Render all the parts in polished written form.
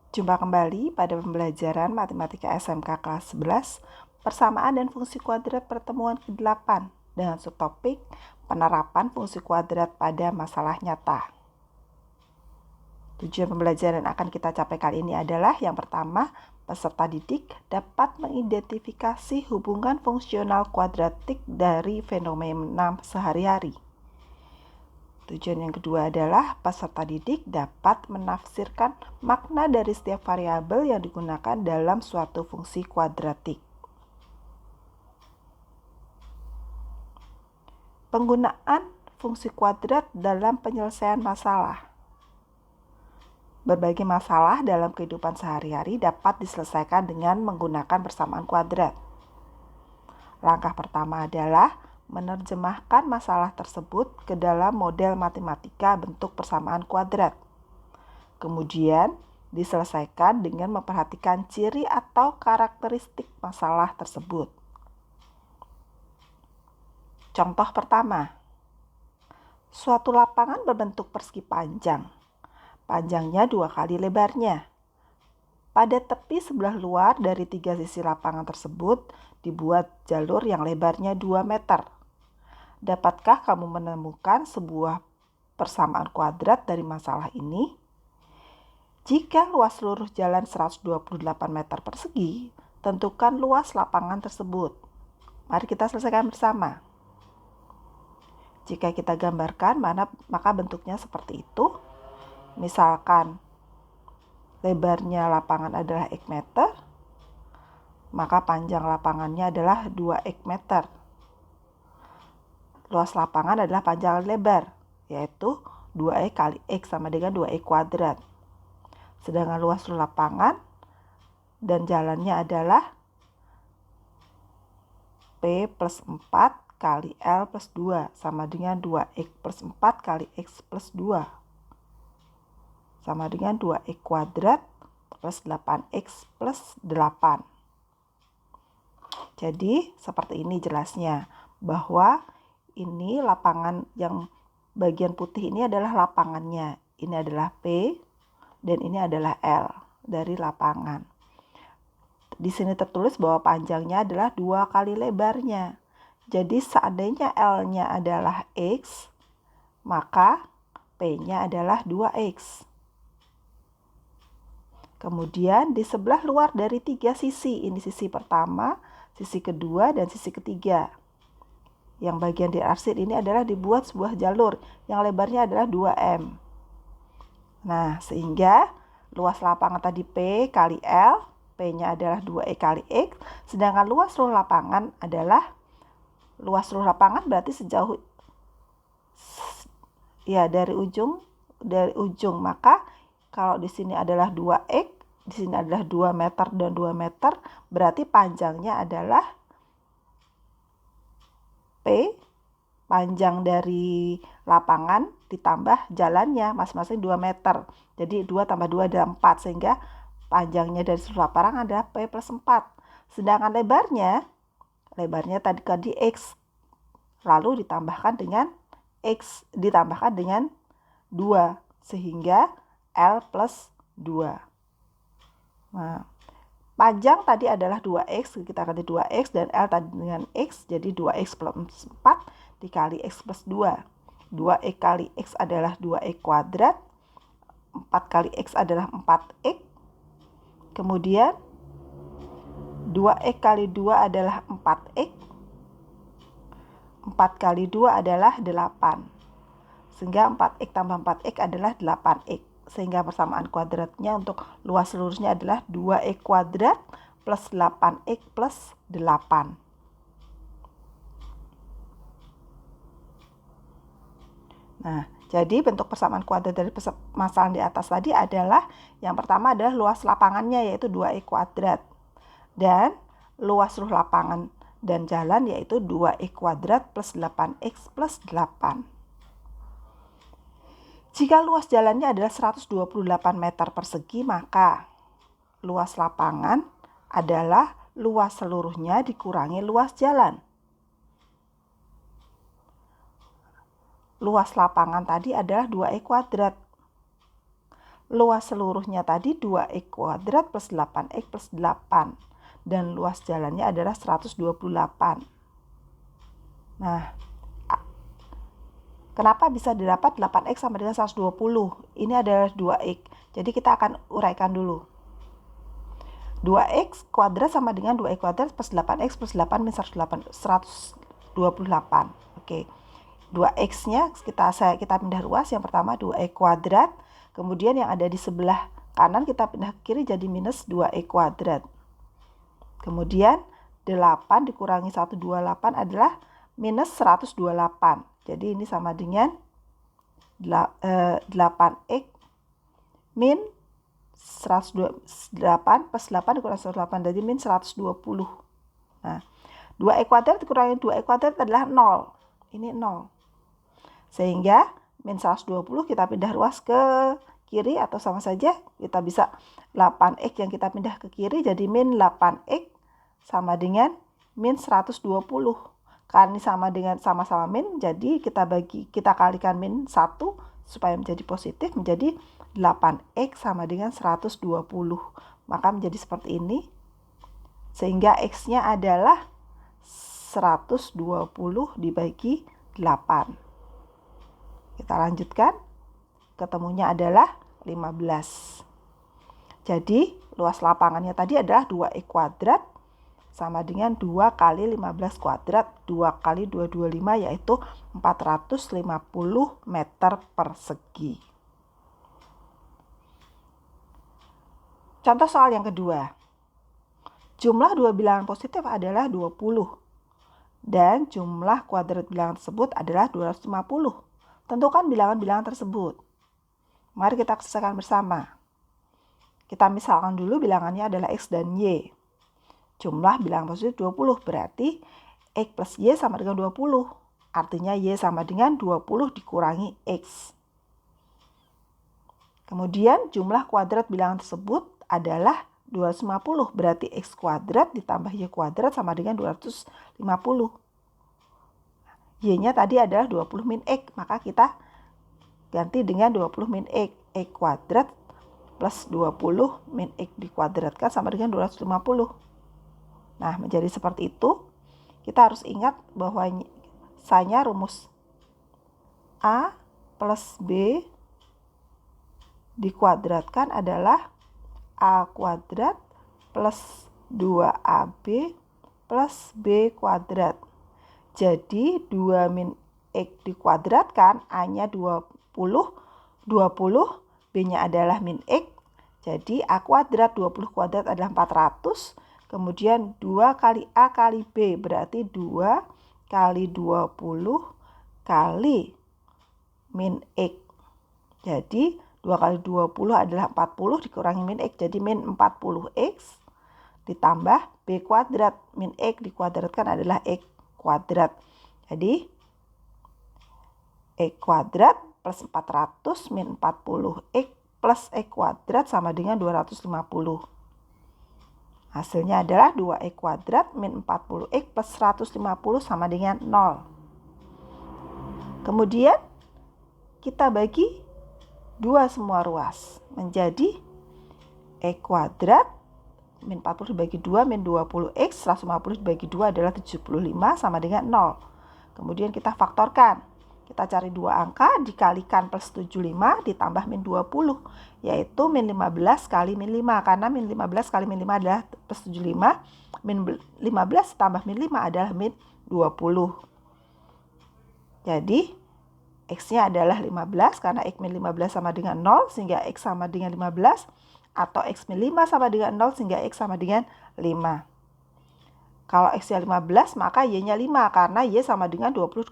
Jumpa kembali pada pembelajaran Matematika SMK kelas 11, persamaan dan fungsi kuadrat pertemuan ke-8 dengan subtopik penerapan fungsi kuadrat pada masalah nyata. Tujuan pembelajaran akan kita capai kali ini adalah yang pertama, peserta didik dapat mengidentifikasi hubungan fungsional kuadratik dari fenomena sehari-hari. Tujuan yang kedua adalah peserta didik dapat menafsirkan makna dari setiap variabel yang digunakan dalam suatu fungsi kuadratik. Penggunaan fungsi kuadrat dalam penyelesaian masalah. Berbagai masalah dalam kehidupan sehari-hari dapat diselesaikan dengan menggunakan persamaan kuadrat. Langkah pertama adalah menerjemahkan masalah tersebut ke dalam model matematika bentuk persamaan kuadrat. Kemudian, diselesaikan dengan memperhatikan ciri atau karakteristik masalah tersebut. Contoh pertama, suatu lapangan berbentuk persegi panjang. Panjangnya 2 kali lebarnya. Pada tepi sebelah luar dari 3 sisi lapangan tersebut dibuat jalur yang lebarnya 2 meter. Dapatkah kamu menemukan sebuah persamaan kuadrat dari masalah ini? Jika luas seluruh jalan 128 meter persegi, tentukan luas lapangan tersebut. Mari kita selesaikan bersama. Jika kita gambarkan, maka bentuknya seperti itu. Misalkan lebarnya lapangan adalah X meter, maka panjang lapangannya adalah 2 X meter. Luas lapangan adalah panjang lebar, yaitu 2X kali X sama dengan 2X kuadrat. Sedangkan luas lapangan dan jalannya adalah P plus 4 kali L plus 2 sama dengan 2X plus 4 kali X plus 2 sama dengan 2X kuadrat plus 8X plus 8. Jadi seperti ini jelasnya, bahwa ini lapangan yang bagian putih ini adalah lapangannya. Ini adalah P dan ini adalah L dari lapangan. Di sini tertulis bahwa panjangnya adalah 2 kali lebarnya. Jadi seandainya L-nya adalah X, maka P-nya adalah 2X. Kemudian di sebelah luar dari 3 sisi, ini sisi pertama, sisi kedua, dan sisi ketiga. Yang bagian diarsir ini adalah dibuat sebuah jalur yang lebarnya adalah 2M. Nah, sehingga luas lapangan tadi P kali L, P-nya adalah 2E kali X, sedangkan luas seluruh lapangan adalah, luas seluruh lapangan berarti sejauh, ya dari ujung, maka kalau di sini adalah 2X, di sini adalah 2 meter dan 2 meter, berarti panjangnya adalah P, panjang dari lapangan ditambah jalannya masing-masing 2 meter. Jadi 2 tambah 2 adalah 4, sehingga panjangnya dari seluruh lapangan adalah P plus 4. Sedangkan lebarnya tadi X, lalu ditambahkan dengan X, ditambahkan dengan 2, sehingga L plus 2. Nah, panjang tadi adalah 2X, kita ganti 2X, dan L tadi dengan X, jadi 2X plus 4 dikali X plus 2. 2X kali X adalah 2X kuadrat, 4 kali X adalah 4X, kemudian 2X kali 2 adalah 4X, 4 kali 2 adalah 8, sehingga 4X tambah 4X adalah 8X. Sehingga persamaan kuadratnya untuk luas seluruhnya adalah 2X kuadrat plus 8X plus 8. Nah, jadi bentuk persamaan kuadrat dari masalah di atas tadi adalah, yang pertama adalah luas lapangannya yaitu 2X kuadrat. Dan luas seluruh lapangan dan jalan yaitu 2X kuadrat plus 8X plus 8. Jika luas jalannya adalah 128 meter persegi, maka luas lapangan adalah luas seluruhnya dikurangi luas jalan. Luas lapangan tadi adalah 2E kuadrat. luas seluruhnya tadi 2x kuadrat plus 8x plus 8. Dan luas jalannya adalah 128. Nah, kenapa bisa didapat 8x sama dengan 120? Ini adalah 2x. Jadi kita akan uraikan dulu. 2x kuadrat sama dengan 2x kuadrat plus 8x plus 8 min 128. Oke. 2x-nya kita pindah ruas. Yang pertama 2x kuadrat. Kemudian yang ada di sebelah kanan kita pindah ke kiri jadi minus 2x kuadrat. Kemudian 8 dikurangi 128 adalah minus 128. Jadi ini sama dengan 8x min 128 plus 8 dikurangi 108 jadi min 120. Nah, 2x kuadrat dikurangi 2x kuadrat adalah 0. Ini 0. Sehingga min 120 kita pindah ruas ke kiri atau sama saja. Kita bisa 8x yang kita pindah ke kiri jadi min 8x sama dengan min 120. Karena ini sama dengan sama-sama min, jadi kita kalikan min 1 supaya menjadi positif, menjadi 8x sama dengan 120. Maka menjadi seperti ini. Sehingga x-nya adalah 120 dibagi 8. Kita lanjutkan. Ketemunya adalah 15. Jadi luas lapangannya tadi adalah 2x kuadrat sama dengan 2 kali 15 kuadrat, 2 kali 225 yaitu 450 meter persegi. Contoh soal yang kedua. Jumlah dua bilangan positif adalah 20 dan jumlah kuadrat bilangan tersebut adalah 250. Tentukan bilangan-bilangan tersebut. Mari kita selesaikan bersama. Kita misalkan dulu bilangannya adalah X dan Y. Jumlah bilangan positif 20, berarti X plus Y sama dengan 20. Artinya Y sama dengan 20 dikurangi X. Kemudian jumlah kuadrat bilangan tersebut adalah 250, berarti X kuadrat ditambah Y kuadrat sama dengan 250. Y-nya tadi adalah 20 min X, maka kita ganti dengan 20 min X. X kuadrat plus 20 min X dikuadratkan sama dengan 250. Nah, menjadi seperti itu. Kita harus ingat bahwa rumus A plus B dikuadratkan adalah A kuadrat plus 2AB plus B kuadrat. Jadi 2 min X dikuadratkan, A-nya 20, B-nya adalah min X. Jadi A kuadrat 20 kuadrat adalah 400. Kemudian 2 kali A kali B berarti 2 kali 20 kali min X. Jadi 2 kali 20 adalah 40 dikurangi min X. Jadi min 40X ditambah B kuadrat. Min X dikuadratkan adalah X kuadrat. Jadi X kuadrat plus 400 min 40X plus X kuadrat sama dengan 250. Hasilnya adalah 2x kuadrat min 40x plus 150 sama dengan 0. Kemudian kita bagi 2 semua ruas menjadi x kuadrat min 40 dibagi 2 min 20x 150 dibagi 2 adalah 75 sama dengan 0. Kemudian kita faktorkan. Kita cari 2 angka dikalikan plus 75 ditambah min 20, yaitu min 15 kali min 5. Karena min 15 kali min 5 adalah plus 75, min 15 tambah min 5 adalah min 20. Jadi X-nya adalah 15 karena X min 15 sama dengan 0 sehingga X sama dengan 15. Atau X min 5 sama dengan 0 sehingga X sama dengan 5. Kalau X-nya 15 maka Y-nya 5 karena Y sama dengan 20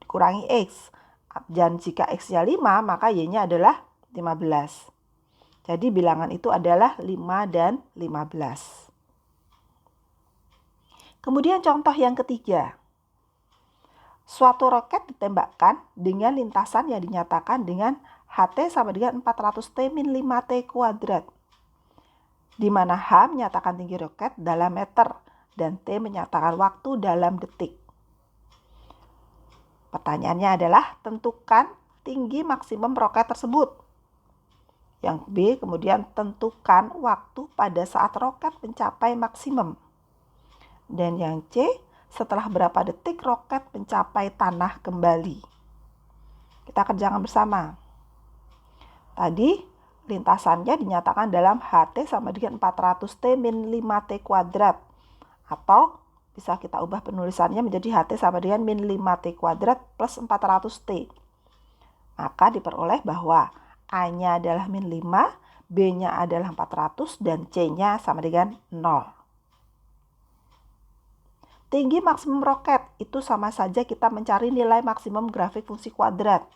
dikurangi X. Dan jika X-nya 5 maka Y-nya adalah 15. Jadi bilangan itu adalah 5 dan 15. Kemudian contoh yang ketiga. Suatu roket ditembakkan dengan lintasan yang dinyatakan dengan HT sama dengan 400T min 5T kuadrat. Di mana H menyatakan tinggi roket dalam meter dan T menyatakan waktu dalam detik. Pertanyaannya adalah tentukan tinggi maksimum roket tersebut. Yang B, kemudian tentukan waktu pada saat roket mencapai maksimum. Dan yang C, setelah berapa detik roket mencapai tanah kembali. Kita kerjakan bersama. Tadi lintasannya dinyatakan dalam HT sama dengan 400T min 5T kuadrat. Atau bisa kita ubah penulisannya menjadi HT sama dengan min 5T kuadrat plus 400T. Maka diperoleh bahwa A-nya adalah min 5, B-nya adalah 400, dan C-nya sama dengan 0. Tinggi maksimum roket, itu sama saja kita mencari nilai maksimum grafik fungsi kuadrat.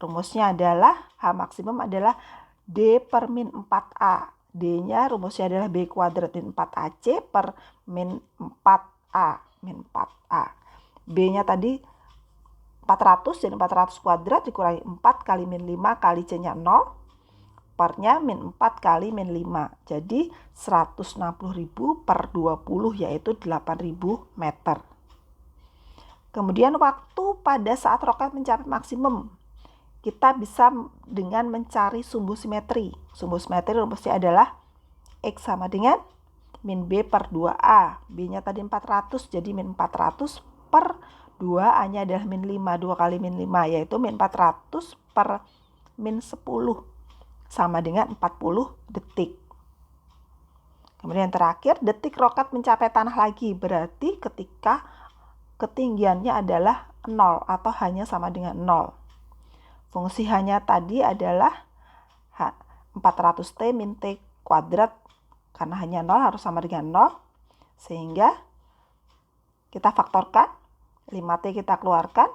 Rumusnya adalah H maksimum adalah D per min 4A. D-nya rumusnya adalah B kuadrat min 4AC per min 4A. Min 4A. B-nya tadi 400, jadi 400 kuadrat dikurangi 4 kali min 5 kali C-nya 0. Per-nya min 4 kali min 5. Jadi 160.000 per 20 yaitu 8.000 meter. Kemudian waktu pada saat roket mencapai maksimum. Kita bisa dengan mencari sumbu simetri. Sumbu simetri rumusnya adalah X sama dengan min B per 2A. B-nya tadi 400, jadi min 400 per 2A-nya adalah min 5, 2 kali min 5, yaitu min 400 per min 10, sama dengan 40 detik. Kemudian terakhir, detik roket mencapai tanah lagi, berarti ketika ketinggiannya adalah 0 atau hanya sama dengan 0. Fungsi hanya tadi adalah 400T min T kuadrat, karena hanya 0 harus sama dengan 0, sehingga kita faktorkan, 5T kita keluarkan,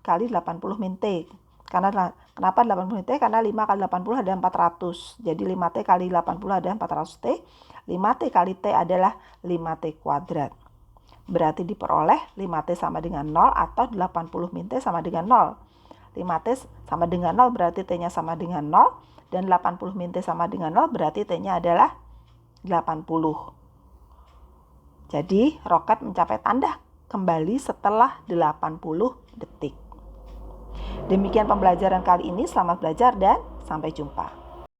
kali 80 min T. Kenapa 80 min T? Karena 5 kali 80 ada 400. Jadi 5T kali 80 ada 400T. 5T kali T adalah 5T kuadrat. Berarti diperoleh 5T sama dengan 0 atau 80 min T sama dengan 0. 5T sama dengan 0 berarti T-nya sama dengan 0. Dan 80 min T sama dengan 0 berarti T-nya adalah 80. Jadi roket mencapai tanda kembali setelah 80 detik. Demikian pembelajaran kali ini. Selamat belajar dan sampai jumpa.